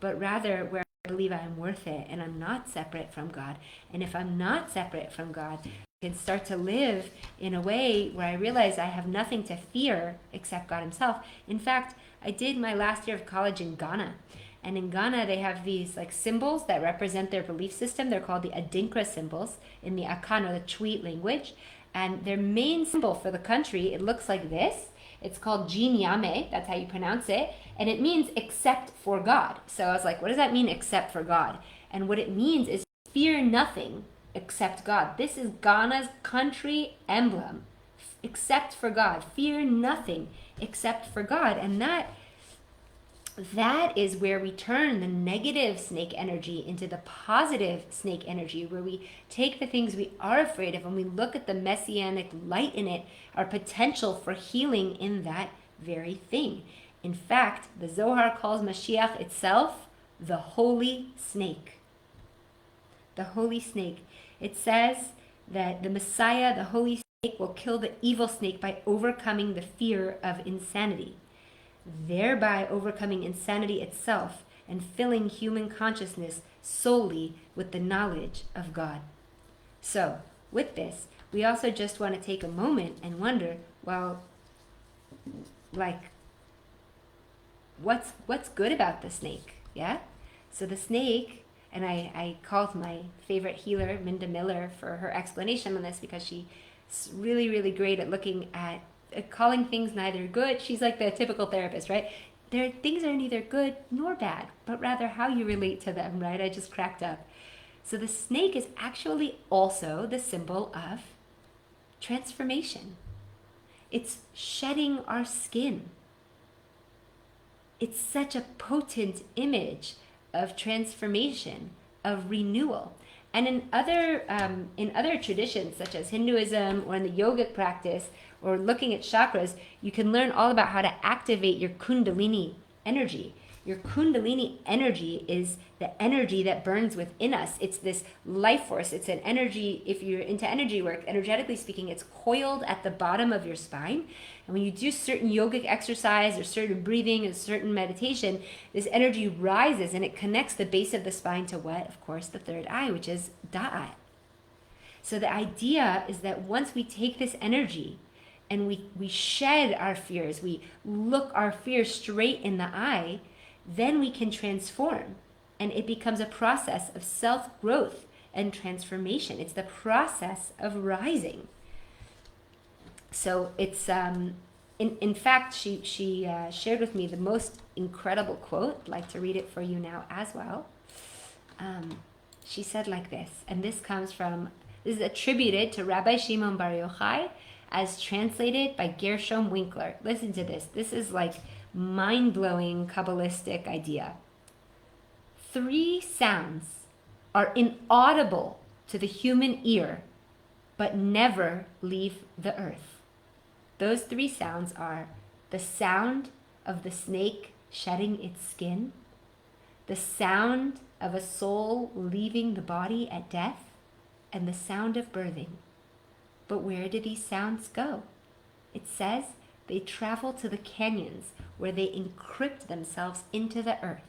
but rather where I believe I am worth it and I'm not separate from God. And if I'm not separate from God, I can start to live in a way where I realize I have nothing to fear except God himself. In fact, I did my last year of college in Ghana. And in Ghana, they have these like symbols that represent their belief system. They're called the Adinkra symbols in the Akan, or the Tweet language. And their main symbol for the country, it looks like this. It's called Jin Yame, that's how you pronounce it. And it means except for God. So I was like, what does that mean, except for God? And what it means is fear nothing except God. This is Ghana's country emblem. Except for God. Fear nothing except for God. And that is where we turn the negative snake energy into the positive snake energy, where we take the things we are afraid of and we look at the messianic light in it, our potential for healing in that very thing. In fact, the Zohar calls Mashiach itself the holy snake. The holy snake. It says that the Messiah, the holy snake, will kill the evil snake by overcoming the fear of insanity, thereby overcoming insanity itself and filling human consciousness solely with the knowledge of God. So, with this, we also just want to take a moment and wonder, well, like, what's good about the snake? Yeah? So the snake, and I called my favorite healer, Minda Miller, for her explanation on this, because she's really, really great at looking at calling things neither good. She's like the typical therapist, right? Things are neither good nor bad, but rather how you relate to them, right? I just cracked up. So the snake is actually also the symbol of transformation. It's shedding our skin. It's such a potent image of transformation, of renewal. And in other traditions, such as Hinduism or in the yogic practice, or looking at chakras, you can learn all about how to activate your kundalini energy. Your kundalini energy is the energy that burns within us. It's this life force. It's an energy, if you're into energy work, energetically speaking, it's coiled at the bottom of your spine. And when you do certain yogic exercise or certain breathing and certain meditation, this energy rises and it connects the base of the spine to what? Of course, the third eye, which is da'at. So the idea is that once we take this energy and we shed our fears, we look our fears straight in the eye, then we can transform. And it becomes a process of self-growth and transformation. It's the process of rising. So it's, in fact, she shared with me the most incredible quote. I'd like to read it for you now as well. She said like this, and this is attributed to Rabbi Shimon Bar Yochai, as translated by Gershom Winkler. Listen to this. This is like mind-blowing Kabbalistic idea. 3 sounds are inaudible to the human ear, but never leave the earth. Those 3 sounds are the sound of the snake shedding its skin, the sound of a soul leaving the body at death, and the sound of birthing. But where do these sounds go? It says they travel to the canyons where they encrypt themselves into the earth.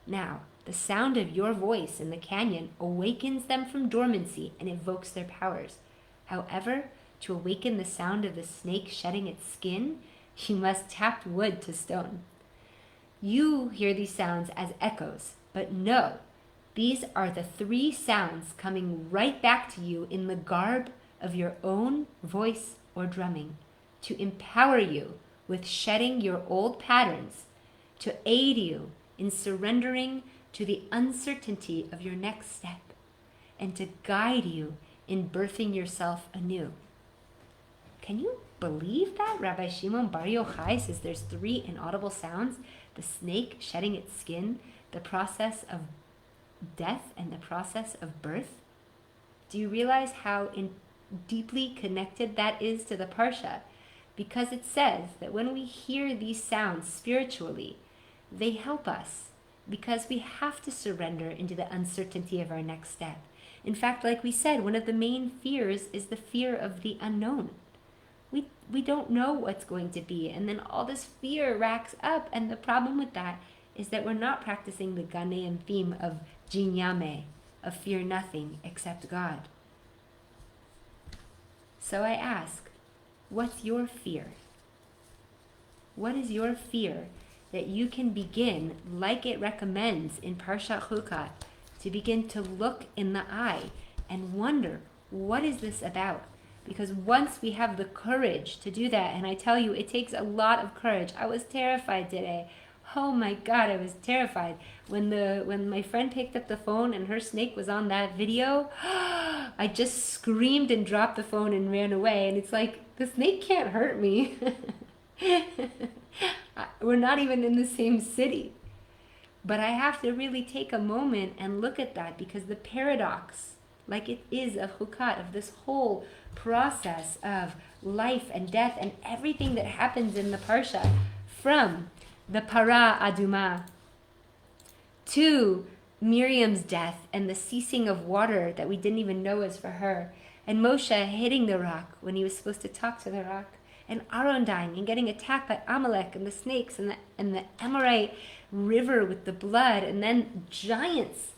Now, the sound of your voice in the canyon awakens them from dormancy and evokes their powers. However, to awaken the sound of the snake shedding its skin, you must tap wood to stone. You hear these sounds as echoes, but no, these are the 3 sounds coming right back to you in the garb of your own voice or drumming, to empower you with shedding your old patterns, to aid you in surrendering to the uncertainty of your next step, and to guide you in birthing yourself anew. Can you believe that? Rabbi Shimon Bar Yochai says there's 3 inaudible sounds: the snake shedding its skin, the process of death, and the process of birth. Do you realize how deeply connected that is to the parsha? because it says that when we hear these sounds spiritually, they help us, because we have to surrender into the uncertainty of our next step. In fact, like we said, one of the main fears is the fear of the unknown. We don't know what's going to be, and then all this fear racks up, and the problem with that is that we're not practicing the Ghanaian theme of jinyame, of fear nothing except God. So I ask, what's your fear? What is your fear that you can begin, like it recommends in PARSHAT CHUKAT, to begin to look in the eye and wonder, what is this about? Because once we have the courage to do that, and I tell you, it takes a lot of courage. I was terrified today. Oh my God, I was terrified. When my friend picked up the phone and her snake was on that video, I just screamed and dropped the phone and ran away. And it's like, the snake can't hurt me. We're not even in the same city. But I have to really take a moment and look at that, because the paradox, like it is of Chukat, of this whole process of life and death and everything that happens in the parsha, from the para aduma to Miriam's death and the ceasing of water that we didn't even know was for her, and Moshe hitting the rock when he was supposed to talk to the rock, and Aaron dying and getting attacked by Amalek and the snakes and the Amorite river with the blood, and then giants.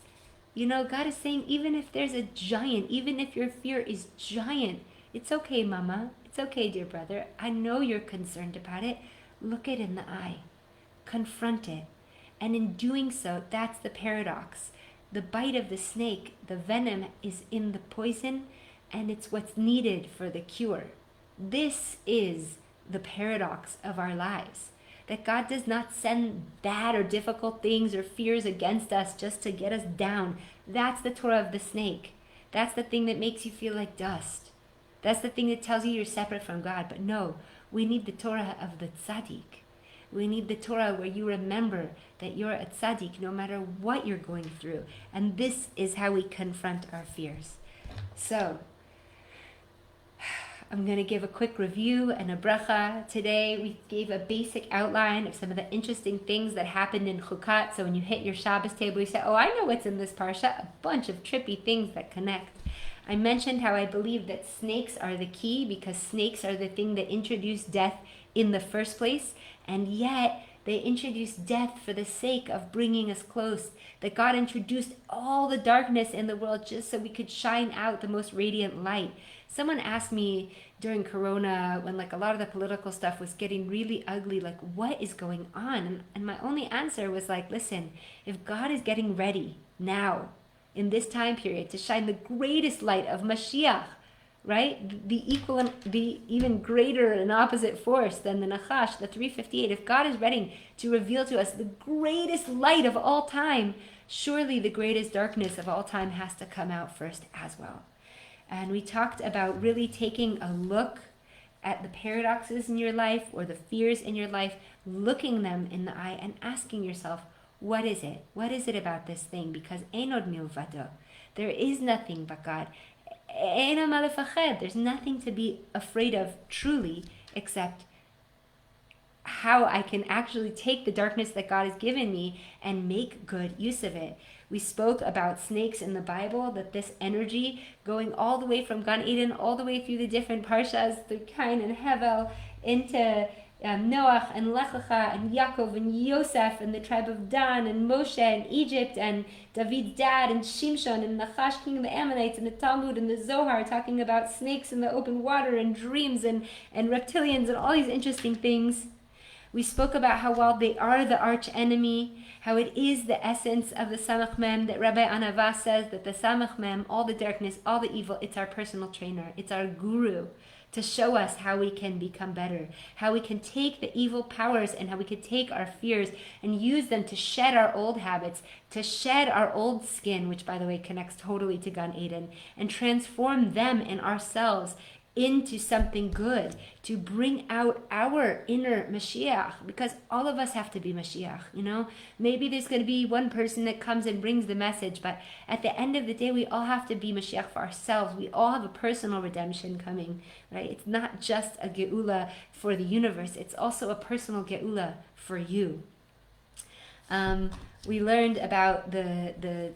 You know, God is saying, even if there's a giant, even if your fear is giant, it's okay, mama. It's okay, dear brother. I know you're concerned about it. Look it in the eye. Confront it. And in doing so, that's the paradox. The bite of the snake, the venom is in the poison, and it's what's needed for the cure. This is the paradox of our lives. That God does not send bad or difficult things or fears against us just to get us down. That's the Torah of the snake. That's the thing that makes you feel like dust. That's the thing that tells you you're separate from God. But no, we need the Torah of the tzaddik. We need the Torah where you remember that you're a tzaddik no matter what you're going through. And this is how we confront our fears. So, I'm going to give a quick review and a bracha. Today we gave a basic outline of some of the interesting things that happened in Chukat. So when you hit your Shabbos table, you say, oh, I know what's in this parsha. A bunch of trippy things that connect. I mentioned how I believe that snakes are the key, because snakes are the thing that introduced death in the first place. And yet they introduced death for the sake of bringing us close. That God introduced all the darkness in the world just so we could shine out the most radiant light. Someone asked me during Corona, when like a lot of the political stuff was getting really ugly, like what is going on? And my only answer was like, listen, if God is getting ready now, in this time period, to shine the greatest light of Mashiach, right? The even greater and opposite force than the Nachash, the 358. If God is ready to reveal to us the greatest light of all time, surely the greatest darkness of all time has to come out first as well. And we talked about really taking a look at the paradoxes in your life or the fears in your life, looking them in the eye and asking yourself, what is it? What is it about this thing? Because Einod milvado, there is nothing but God. Eino ma lefached, there's nothing to be afraid of truly, except how I can actually take the darkness that God has given me and make good use of it. We spoke about snakes in the Bible, that this energy going all the way from Gan Eden, all the way through the different parshas, through Cain and Hevel, into Noach and Lechacha and Yaakov and Yosef and the tribe of Dan and Moshe and Egypt and David's dad and Shimshon and Nachash, king of the Ammonites, and the Talmud and the Zohar, talking about snakes in the open water and dreams and reptilians and all these interesting things. We spoke about how while they are the arch enemy, how it is the essence of the Samach Mem, that Rabbi Anava says that the Samach Mem, all the darkness, all the evil, it's our personal trainer, it's our guru, to show us how we can become better, how we can take the evil powers and how we can take our fears and use them to shed our old habits, to shed our old skin, which by the way connects totally to Gan Eden, and transform them in ourselves into something good, to bring out our inner Mashiach, because all of us have to be Mashiach, you know? Maybe there's going to be one person that comes and brings the message, but at the end of the day, we all have to be Mashiach for ourselves. We all have a personal redemption coming, right? It's not just a geula for the universe, it's also a personal geula for you. We learned about the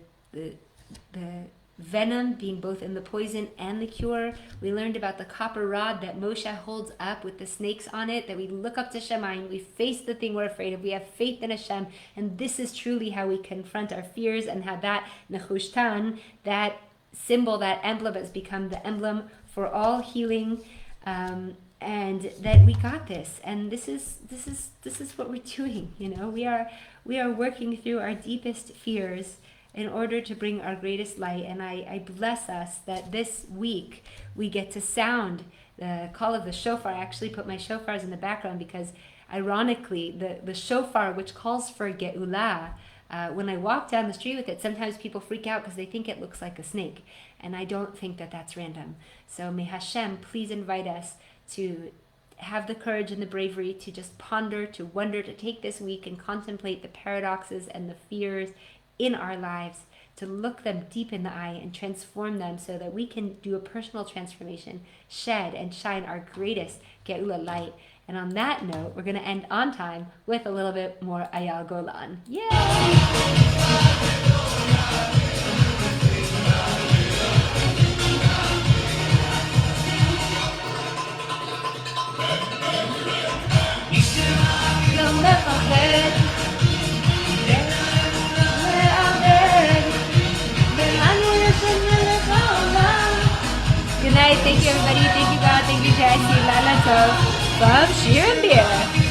venom being both in the poison and the cure. We learned about the copper rod that Moshe holds up with the snakes on it, that we look up to Shemayim, we face the thing we're afraid of, we have faith in Hashem, and this is truly how we confront our fears, and how that nechushtan, that symbol, that emblem has become the emblem for all healing, and that we got this, and this is what we're doing. You know, we are working through our deepest fears in order to bring our greatest light. And I bless us that this week we get to sound the call of the shofar. I actually put my shofars in the background because, ironically, the shofar, which calls for Geula, when I walk down the street with it, sometimes people freak out because they think it looks like a snake. And I don't think that that's random. So may Hashem please invite us to have the courage and the bravery to just ponder, to wonder, to take this week and contemplate the paradoxes and the fears in our lives, to look them deep in the eye and transform them so that we can do a personal transformation, shed and shine our greatest Geula light. And on that note, we're going to end on time with a little bit more Ayal Golan. Yay! Good night. Thank you, everybody. Thank you, God. Thank you, Jesse. Lala Tov from Shiur and Beer.